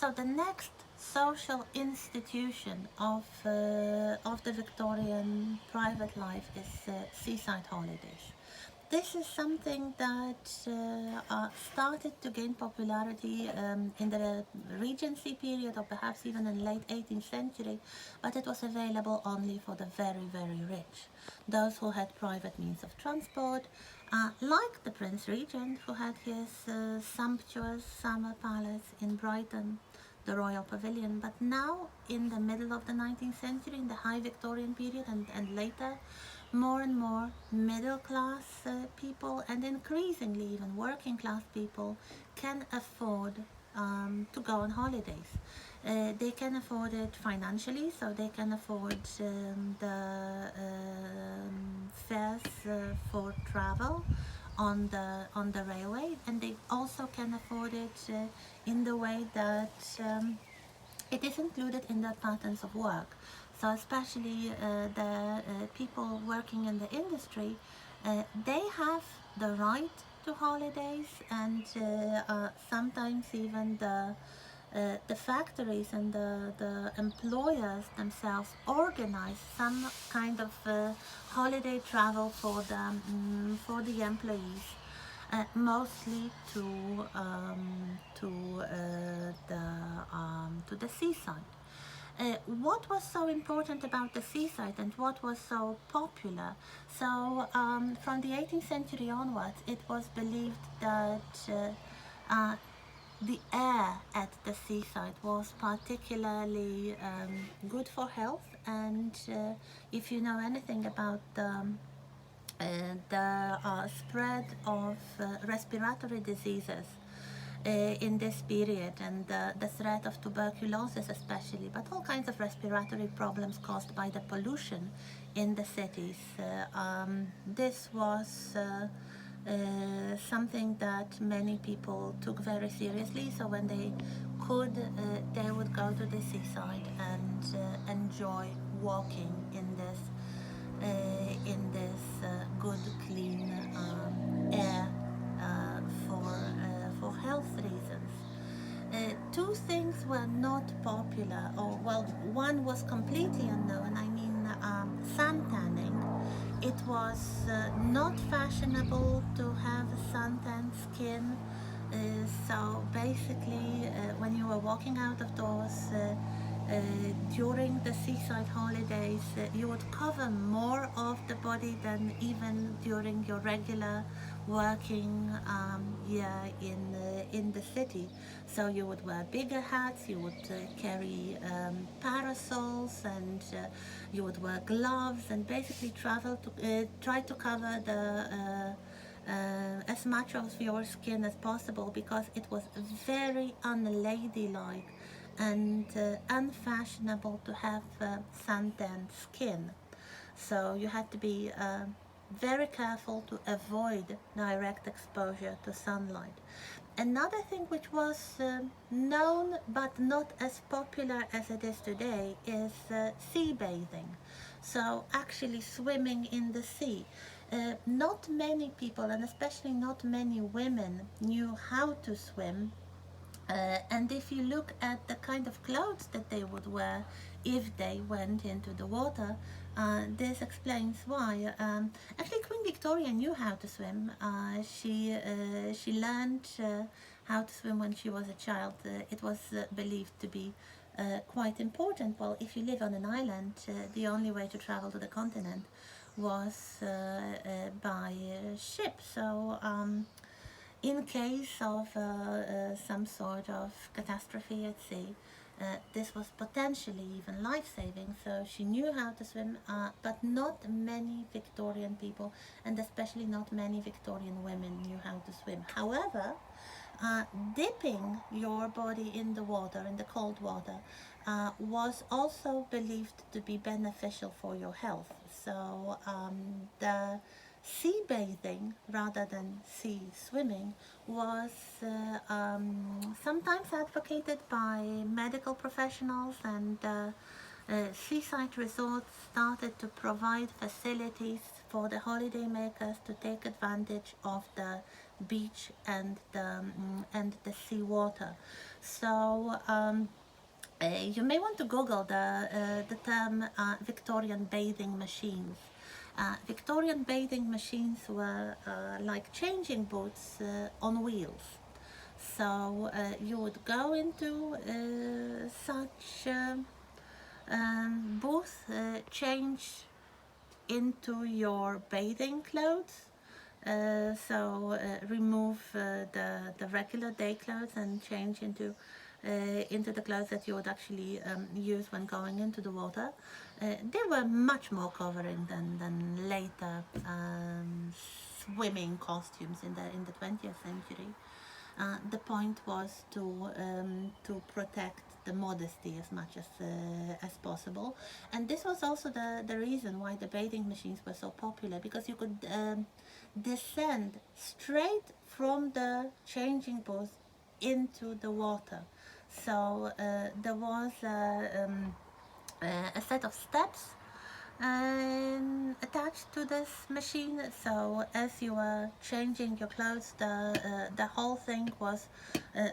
So the next social institution of the Victorian private life is seaside holidays. This is something that started to gain popularity in the Regency period, or perhaps even in late 18th century, but it was available only for the very, very rich, those who had private means of transport, like the Prince Regent, who had his sumptuous summer palace in Brighton, the Royal Pavilion. But now, in the middle of the 19th century, in the High Victorian period and later, more and more middle class people, and increasingly even working class people, can afford to go on holidays. They can afford it financially, so they can afford the fares for travel on the railway, and they also can afford it in the way that it is included in their patterns of work. So especially the people working in the industry, they have the right to holidays, and sometimes even the factories and the employers themselves organize some kind of holiday travel for the employees, mostly to the seaside. What was so important about the seaside and what was so popular? So, from the 18th century onwards, it was believed that the air at the seaside was particularly good for health, and if you know anything about the spread of respiratory diseases in this period, and the threat of tuberculosis especially, but all kinds of respiratory problems caused by the pollution in the cities. This was something that many people took very seriously. So when they could, they would go to the seaside and enjoy walking in this good, clean air for health reasons. Two things were not popular, or well, one was completely unknown. I mean, sun tanning. It was not fashionable to have a suntanned skin. So basically, when you were walking out of doors during the seaside holidays, you would cover more of the body than even during your regular working year in the city. So you would wear bigger hats, you would carry parasols, and you would wear gloves, and basically try to cover as much of your skin as possible, because it was very unladylike and unfashionable to have suntanned skin. So you had to be very careful to avoid direct exposure to sunlight. Another thing which was known but not as popular as it is today is sea bathing. So actually swimming in the sea. Not many people, and especially not many women, knew how to swim, and if you look at the kind of clothes that they would wear if they went into the water, this explains why. Actually, Queen Victoria knew how to swim. She learned how to swim when she was a child. It was believed to be quite important. Well, if you live on an island, the only way to travel to the continent was by ship. So in case of some sort of catastrophe at sea, this was potentially even life-saving. So she knew how to swim, but not many Victorian people, and especially not many Victorian women, knew how to swim. However, dipping your body in the water, in the cold water, was also believed to be beneficial for your health. So the sea bathing rather than sea swimming was sometimes advocated by medical professionals, and seaside resorts started to provide facilities for the holidaymakers to take advantage of the beach and the seawater. So you may want to Google the term Victorian bathing machines. Victorian bathing machines were like changing booths on wheels. So you would go into such booth, change into your bathing clothes. Remove the regular day clothes and change into the clothes that you would actually use when going into the water. They were much more covering than later swimming costumes in the 20th century. The point was to protect the modesty as much as possible, and this was also the reason why the bathing machines were so popular, because you could descend straight from the changing booth into the water. So there was a set of steps attached to this machine. So as you were changing your clothes, the whole thing was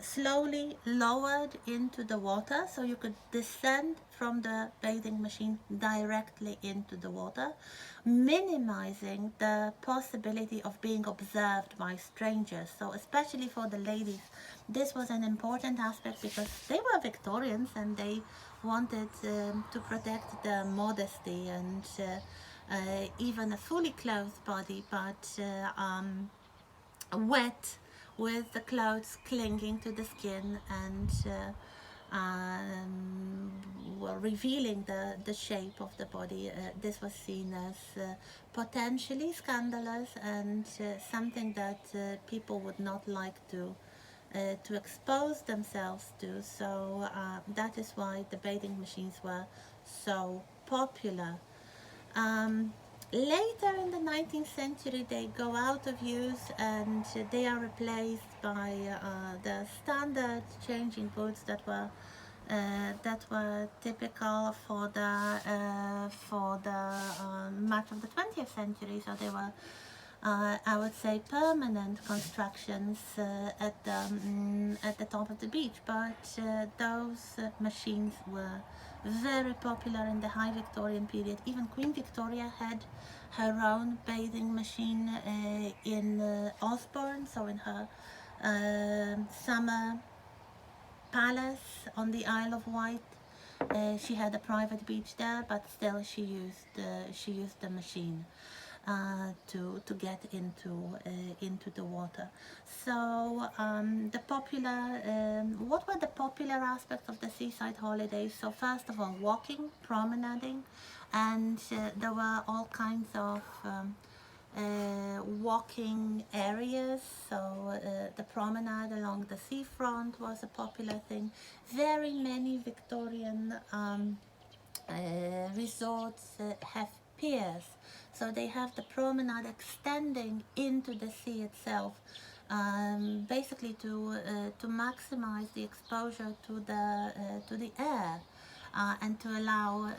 slowly lowered into the water, so you could descend from the bathing machine directly into the water, minimizing the possibility of being observed by strangers. So especially for the ladies, this was an important aspect because they were Victorians and they wanted to protect their modesty and even a fully clothed body, but wet with the clothes clinging to the skin and revealing the shape of the body. This was seen as potentially scandalous and something that people would not like to expose themselves to. So that is why the bathing machines were so popular. Um, Later in the 19th century, they go out of use and they are replaced by the standard changing boots that were typical for the much of the 20th century. So they were I would say permanent constructions at the top of the beach, but those machines were very popular in the High Victorian period. Even Queen Victoria had her own bathing machine in Osborne, so in her summer palace on the Isle of Wight. She had a private beach there, but still she used the machine to get into the water. So what were the popular aspects of the seaside holidays? So first of all, walking, promenading, and there were all kinds of walking areas. So the promenade along the seafront was a popular thing. Very many Victorian resorts have piers, so they have the promenade extending into the sea itself, basically to maximize the exposure to the air and to allow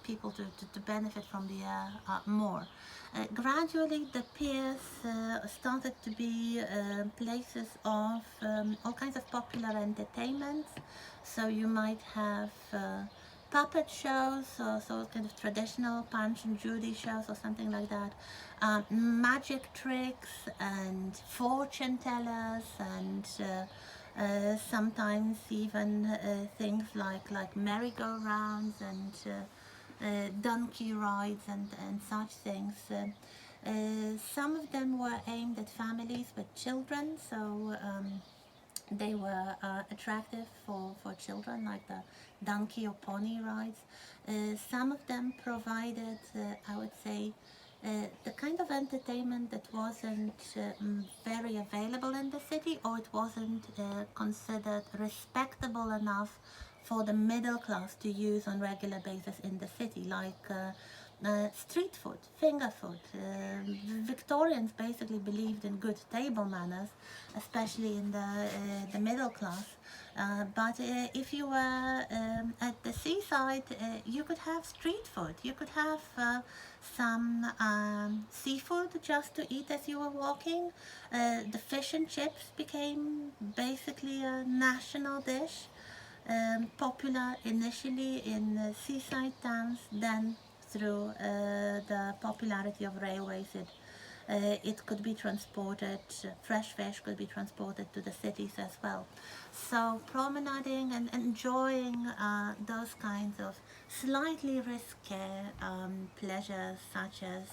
people to benefit from the air more. Gradually, the piers started to be places of all kinds of popular entertainments. So you might have puppet shows, so kind of traditional Punch and Judy shows or something like that, magic tricks and fortune tellers and sometimes even things like merry-go-rounds and donkey rides and such things. Some of them were aimed at families with children, so they were attractive for children, like the donkey or pony rides. Some of them provided, I would say, the kind of entertainment that wasn't very available in the city, or it wasn't considered respectable enough for the middle class to use on regular basis in the city, like street food, finger food. Victorians basically believed in good table manners, especially in the middle class. But if you were at the seaside, you could have street food. You could have some seafood just to eat as you were walking. The fish and chips became basically a national dish, popular initially in seaside towns, then through the popularity of railways, it could be transported, fresh fish could be transported to the cities as well. So promenading and enjoying those kinds of slightly risky pleasures, such as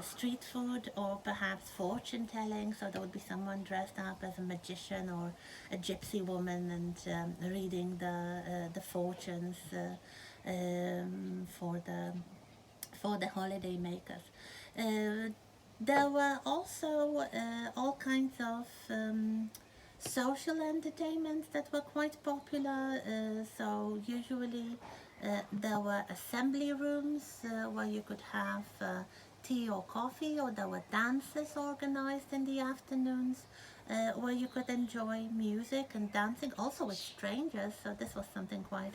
street food or perhaps fortune telling. So there would be someone dressed up as a magician or a gypsy woman and reading the fortunes for the holiday makers. Uh, there were also all kinds of social entertainments that were quite popular. So usually there were assembly rooms where you could have tea or coffee, or there were dances organized in the afternoons where you could enjoy music and dancing, also with strangers. So this was something quite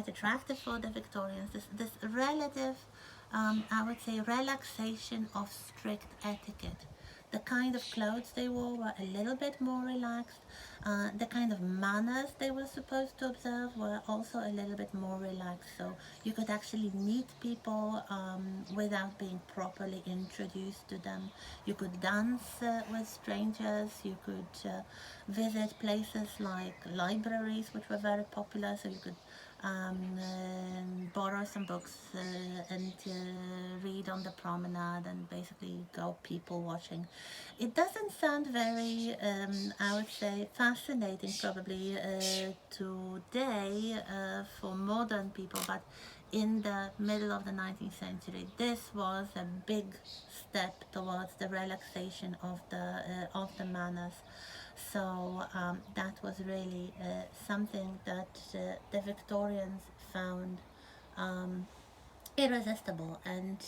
attractive for the Victorians. This relative, I would say, relaxation of strict etiquette. The kind of clothes they wore were a little bit more relaxed. The kind of manners they were supposed to observe were also a little bit more relaxed. So you could actually meet people without being properly introduced to them. You could dance with strangers. You could visit places like libraries, which were very popular. So you could borrow some books and read on the promenade and basically go people watching. It doesn't sound very, I would say, fascinating probably today for modern people, but in the middle of the 19th century, this was a big step towards the relaxation of the manners. So that was really something that the Victorians found um, irresistible. And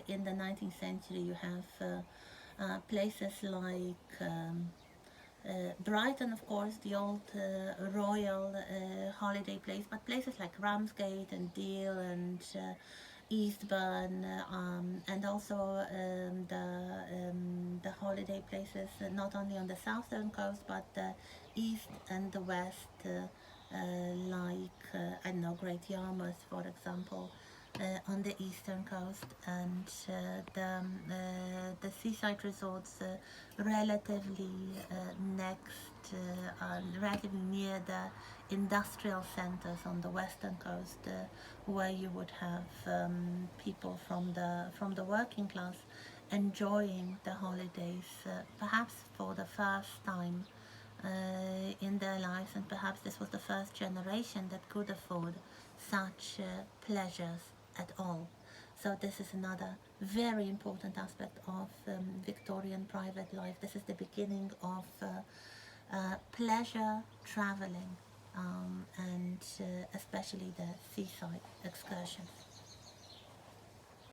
in the 19th century, you have places like Brighton, of course, the old royal holiday place, but places like Ramsgate and Deal and Eastbourne, and also the holiday places not only on the southern coast but the east and the west, like I don't know, Great Yarmouth, for example, on the eastern coast, and the seaside resorts relatively relatively near the industrial centers on the western coast, where you would have people from the working class enjoying the holidays, perhaps for the first time in their lives, and perhaps this was the first generation that could afford such pleasures at all. So this is another very important aspect of Victorian private life. This is the beginning of pleasure traveling, and especially the seaside excursions.